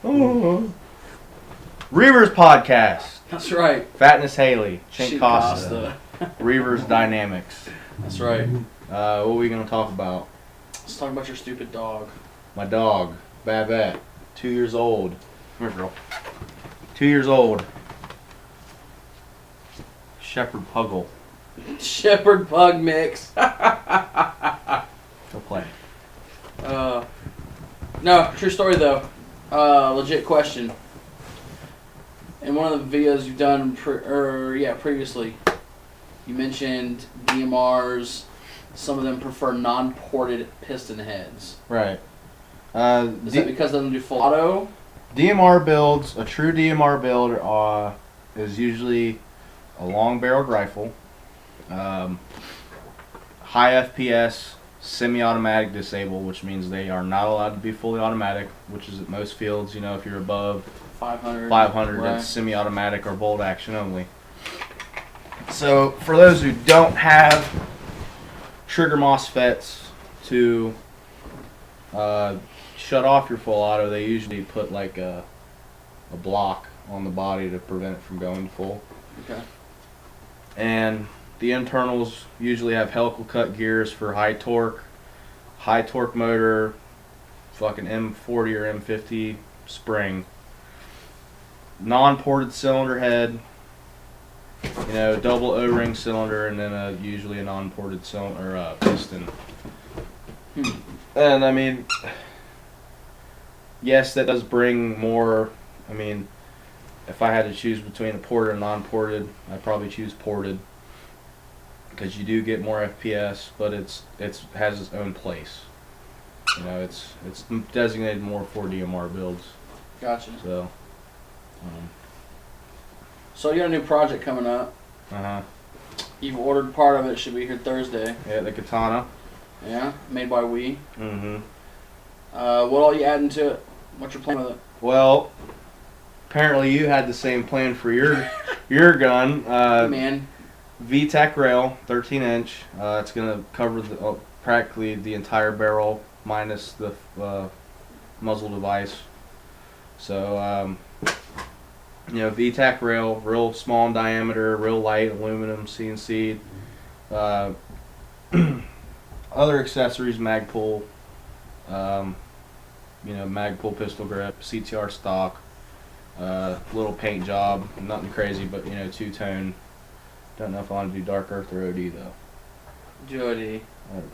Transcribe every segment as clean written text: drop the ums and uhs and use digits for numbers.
Oh. Reavers podcast. That's right. Fattness Haley, chink, Costa. Reavers dynamics. That's right. What are we gonna talk about? Let's talk about your stupid dog. My dog, Babette, 2 years old. Come here, girl. 2 years old. Shepherd Puggle. Shepherd Pug mix. Go play. No, true story though. Legit question. In one of the videos you've done, previously, you mentioned DMRs. Some of them prefer non-ported piston heads. Right. Is that because they don't do full auto? DMR builds, a true DMR build is usually a long-barreled rifle, high FPS, semi-automatic disable, which means they are not allowed to be fully automatic, which is at most fields. You know, if you're above 500, right. That's semi-automatic or bolt action only. So for those who don't have trigger MOSFETs to shut off your full auto, they usually put like a block on the body to prevent it from going to full. Okay. And the internals usually have helical cut gears for high torque motor, fucking M40 or M50 spring, non-ported cylinder head, you know, double O-ring cylinder, and then usually a non-ported cylinder or piston. And I mean, yes, that does bring more. I mean, if I had to choose between a ported and non-ported, I'd probably choose ported because you do get more FPS, but it has its own place. You know, it's designated more for DMR builds. Gotcha. So you got a new project coming up. You've ordered part of it. Should be here Thursday. Yeah, the katana. Yeah, made by We. Mm-hmm. What all you adding to it? What's your plan with it? Well, apparently you had the same plan for your gun. Man. VTEC rail, 13 inch. It's gonna cover practically the entire barrel minus the muzzle device. So you know, VTEC rail, real small in diameter, real light, aluminum, CNC. Other accessories, Magpul, you know, Magpul pistol grip, CTR stock, little paint job, nothing crazy, but you know, two-tone. Don't know if I want to do Dark Earth or OD though. Do OD.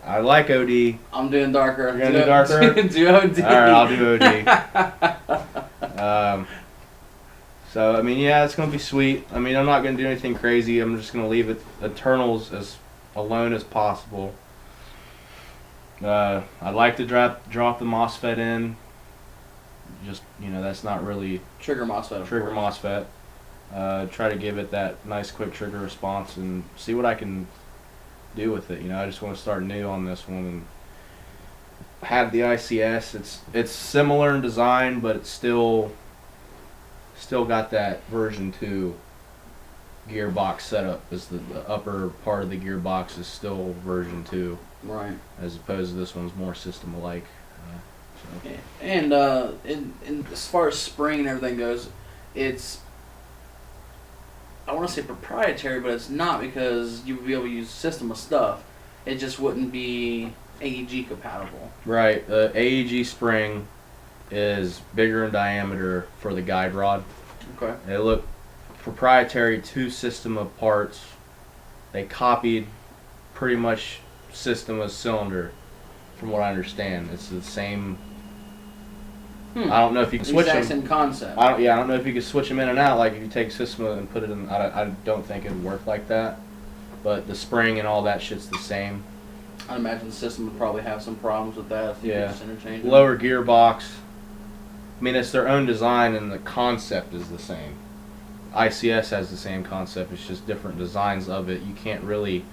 I like OD. I'm doing Dark Earth. You're gonna do Dark Earth? Do OD. Alright, I'll do OD. So, I mean, yeah, it's going to be sweet. I mean, I'm not going to do anything crazy. I'm just going to leave it internals as alone as possible. I'd like to drop the MOSFET in. Just, you know, that's not really Trigger MOSFET. Try to give it that nice quick trigger response and see what I can do with it. You know, I just want to start new on this one and have the ICS. It's similar in design, but it's still got that version 2 gearbox setup. As the upper part of the gearbox is still version 2, right? As opposed to this one's more system alike. So. And as far as spring and everything goes, it's, I want to say proprietary, but it's not, because you would be able to use system of stuff. It just wouldn't be AEG compatible. Right. The AEG spring is bigger in diameter for the guide rod. Okay. They look proprietary to system of parts. They copied pretty much system of cylinder, from what I understand. It's the same. I don't know if you can switch them. Exact same concept. I don't know if you can switch them in and out. Like if you take system and put it in. I don't think it would work like that. But the spring and all that shit's the same. I imagine the system would probably have some problems with that if you could just interchange them. Lower gearbox. I mean, it's their own design and the concept is the same. ICS has the same concept. It's just different designs of it. You can't really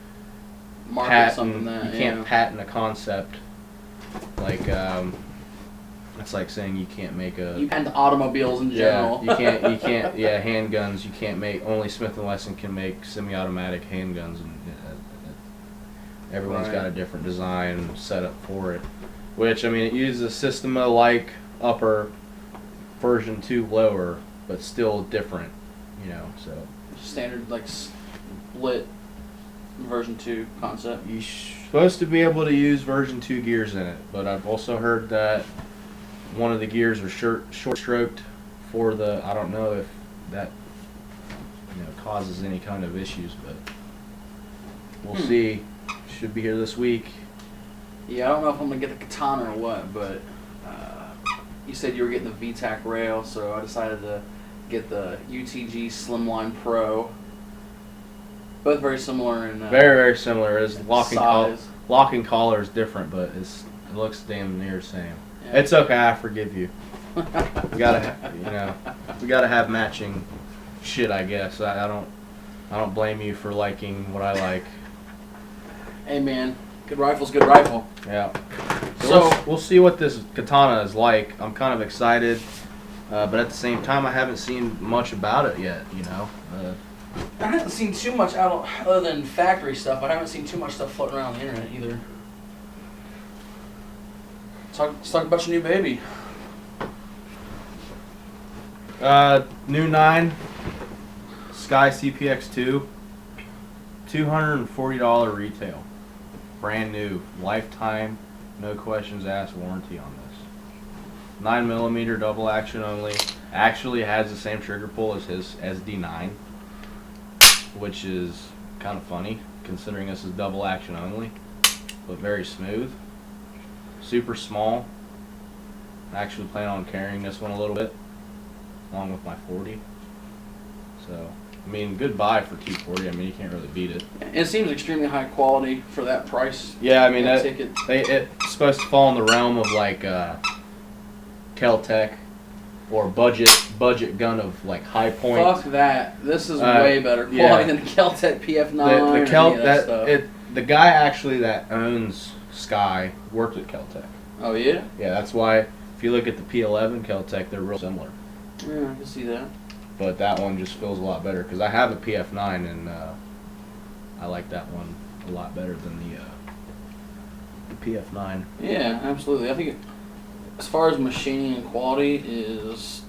patent a concept. Like it's like saying you can't make a. You patent automobiles in general. Yeah, you can't. Yeah, handguns. You can't make. Only Smith & Wesson can make semi-automatic handguns, and everyone's got a different design set up for it. Which, I mean, it uses a Systema-like upper version 2 lower, but still different, you know. So Standard like split version 2 concept. you're supposed to be able to use version 2 gears in it, but I've also heard that one of the gears are short stroked for the. I don't know if that causes any kind of issues, but we'll see. Should be here this week. Yeah, I don't know if I'm gonna get the Katana or what, but you said you were getting the VTAC rail, so I decided to get the UTG Slimline Pro. Both very similar in Very similar. It's size. locking collar is different, but it looks damn near the same. Yeah. It's okay. I forgive you. We gotta have matching shit. I guess I don't blame you for liking what I like. Hey man, good rifle's good rifle. Yeah. So we'll see what this Katana is like. I'm kind of excited, but at the same time, I haven't seen much about it yet. I haven't seen too much out other than factory stuff. I haven't seen too much stuff floating around the internet either. Let's talk about your new baby. New 9 Sky CPX2, $240 retail, brand new, lifetime, no questions asked warranty on this. 9mm double action only. Actually has the same trigger pull as his SD9, which is kind of funny considering this is double action only, but very smooth. Super small. I actually plan on carrying this one a little bit along with my 40. So, I mean, good buy for 240. I mean, you can't really beat it. It seems extremely high quality for that price. Yeah, I mean, ticket. It's supposed to fall in the realm of like Kel-Tec or budget gun of like High Point. Fuck that. This is way better quality than the Kel-Tec PF9 The guy actually that owns Sky worked at Kel-Tec. Oh yeah? Yeah, that's why if you look at the P11 Kel-Tec, they're real similar. Yeah, I can see that. But that one just feels a lot better because I have a PF9 and I like that one a lot better than the PF9. Yeah, absolutely. I think as far as machining and quality is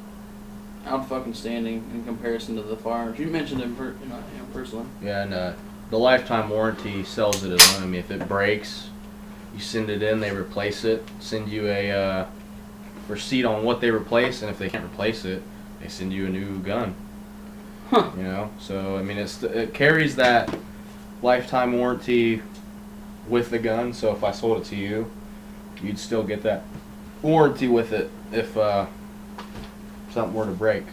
out fucking standing in comparison to the firearms. You mentioned it personally. Yeah, and the lifetime warranty sells it as well. I mean, if it breaks, you send it in, they replace it, send you a receipt on what they replace, and if they can't replace it, they send you a new gun. Huh. You know, so I mean, it carries that lifetime warranty with the gun. So if I sold it to you, you'd still get that warranty with it if something were to break.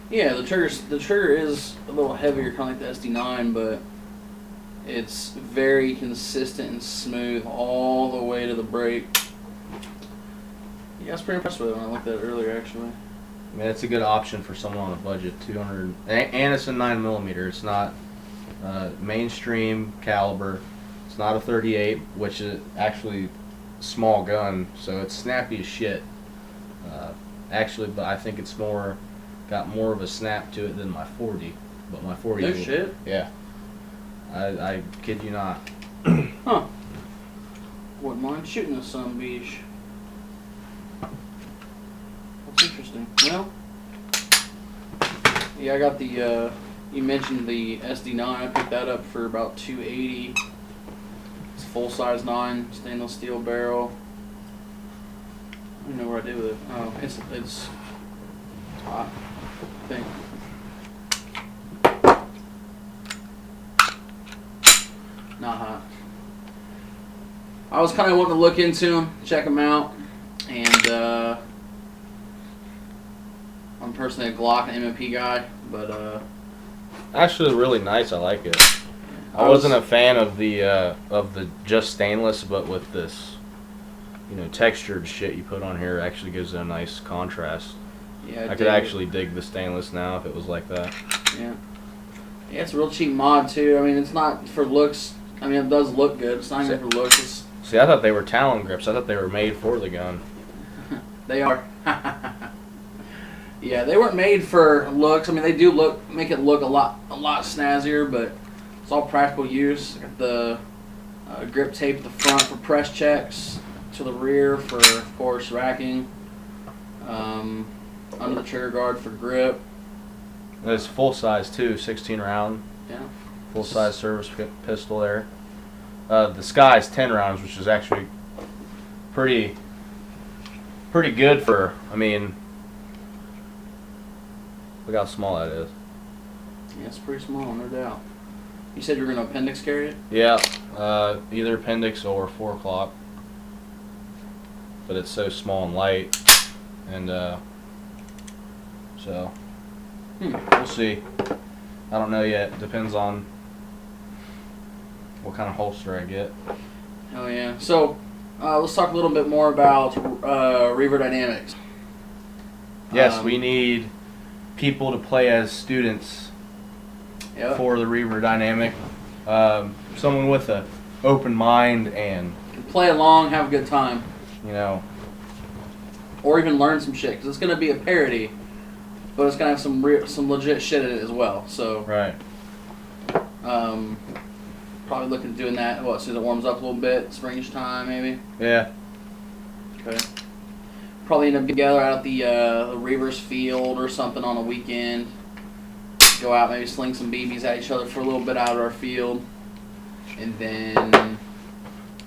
Yeah, the trigger is a little heavier, kind of like the SD9, but it's very consistent and smooth all the way to the break. Yeah, I was pretty impressed with it when I looked at it earlier, actually. I mean, it's a good option for someone on a budget. 200, and it's a 9mm. It's not mainstream caliber. It's not a 38, which is actually a small gun, so it's snappy as shit. Actually, but I think it's got more of a snap to it than my 40. But my 40. No shit. Yeah. I kid you not. Huh. Wouldn't mind shooting this son beach. That's interesting. Well, yeah, I got the, you mentioned the SD9. I picked that up for about $280. It's full size 9, stainless steel barrel. I don't know what I did with it. Oh, it's hot, I think. Not hot. I was kind of wanting to look into them, check them out, and I'm personally a Glock and M&P guy, but Actually, really nice. I like it. I wasn't a fan of the just stainless, but with this, textured shit you put on here actually gives it a nice contrast. Yeah, I could actually dig the stainless now if it was like that. Yeah. Yeah, it's a real cheap mod too. I mean, it's not for looks. I mean, it does look good. It's not even for looks. See, I thought they were Talon grips. I thought they were made for the gun. They are. Yeah, they weren't made for looks. I mean, they do make it look a lot snazzier, but it's all practical use. I got the grip tape at the front for press checks, to the rear for, of course, racking. Under the trigger guard for grip. It's full size too, 16 round. Yeah. Full size service pistol there. The Sky's 10 rounds, which is actually pretty good for. I mean, look how small that is. Yeah, it's pretty small, no doubt. You said you were going to appendix carry it? Yeah, either appendix or 4 o'clock. But it's so small and light, and so we'll see. I don't know yet. Depends on what kind of holster I get. Hell yeah. So let's talk a little bit more about reaver dynamics. Yes, we need people to play as students. Yep. For the reaver dynamic. Someone with a open mind and Can play along, have a good time, you know, or even learn some shit, because it's going to be a parody, but it's going to have some legit shit in it as well. So right. probably looking at doing that. As soon as it warms up a little bit, springish time maybe. Yeah. Okay. Probably end up together out at the reavers field or something on a weekend. Go out, maybe sling some BBs at each other for a little bit out of our field, and then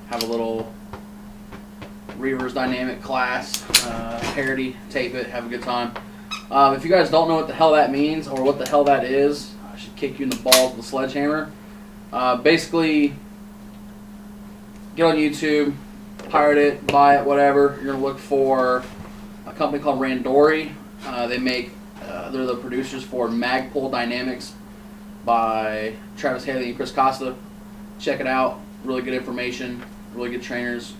have a little reavers dynamic class, parody, tape it, have a good time. If you guys don't know what the hell that means or what the hell that is, I should kick you in the balls with a sledgehammer. Basically, get on YouTube, pirate it, buy it, whatever. You're going to look for a company called Randori. They're the producers for Magpul Dynamics by Fattness Haley and Chris Costa. Check it out. Really good information. Really good trainers.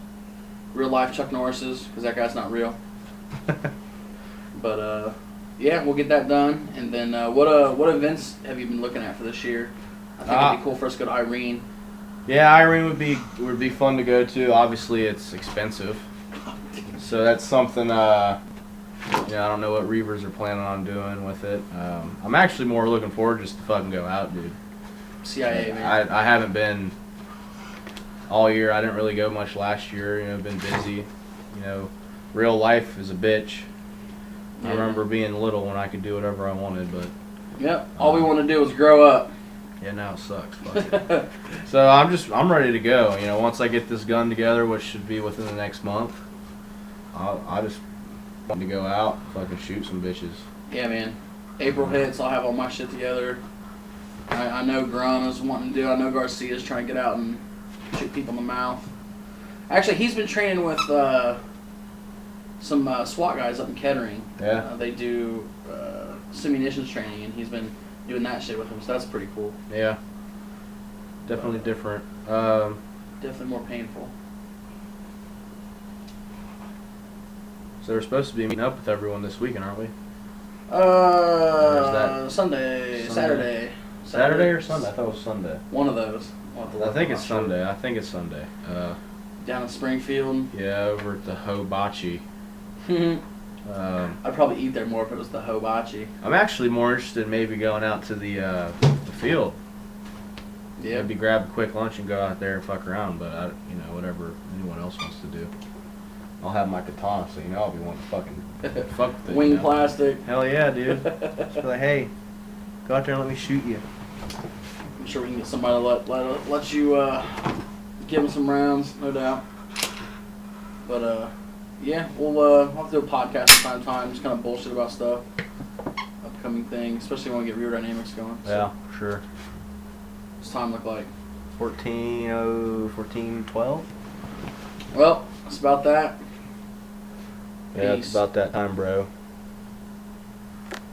Real life Chuck Norrises, because that guy's not real. But yeah, we'll get that done. And then what events have you been looking at for this year? I think it'd be cool for us to go to Irene. Yeah, Irene would be fun to go to. Obviously, it's expensive, so that's something. I don't know what reavers are planning on doing with it. I'm actually more looking forward just to fucking go out, dude. CIA, man. I haven't been all year. I didn't really go much last year. Been busy. Real life is a bitch. Yeah. I remember being little when I could do whatever I wanted, but yep. All we want to do is grow up. yeah, now it sucks. Fuck it. So I'm ready to go. Once I get this gun together, which should be within the next month, I just want to go out, fucking shoot some bitches. Yeah, man. April hits, I'll have all my shit together. I know Grum is wanting to do. I know Garcia's trying to get out and shoot people in the mouth. Actually, he's been training with some SWAT guys up in Kettering. Yeah. They do simulations training, and he's been doing that shit with them, so that's pretty cool. Yeah. Definitely different. Definitely more painful. So we're supposed to be meeting up with everyone this weekend, aren't we? Sunday, Saturday. Saturday or Sunday? I thought it was Sunday. One of those. I think it's Sunday. I think it's Sunday. Down in Springfield. Yeah, over at the Hibachi. I'd probably eat there more if it was the Hibachi. I'm actually more interested in maybe going out to the field. Yeah. Maybe grab a quick lunch and go out there and fuck around, but whatever anyone else wants to do. I'll have my katana, so I'll be wanting to fucking fuck with it. Wing plastic. Hell yeah, dude. Just be like, hey, go out there and let me shoot you. I'm sure we can get somebody to let you give them some rounds, no doubt. But yeah, we'll have to do a podcast from time to time, just kind of bullshit about stuff, upcoming things, especially when we get rear dynamics going. Yeah, sure. What's time look like? 14:12. Well, it's about that. Yeah, Peace. it's about that time, bro.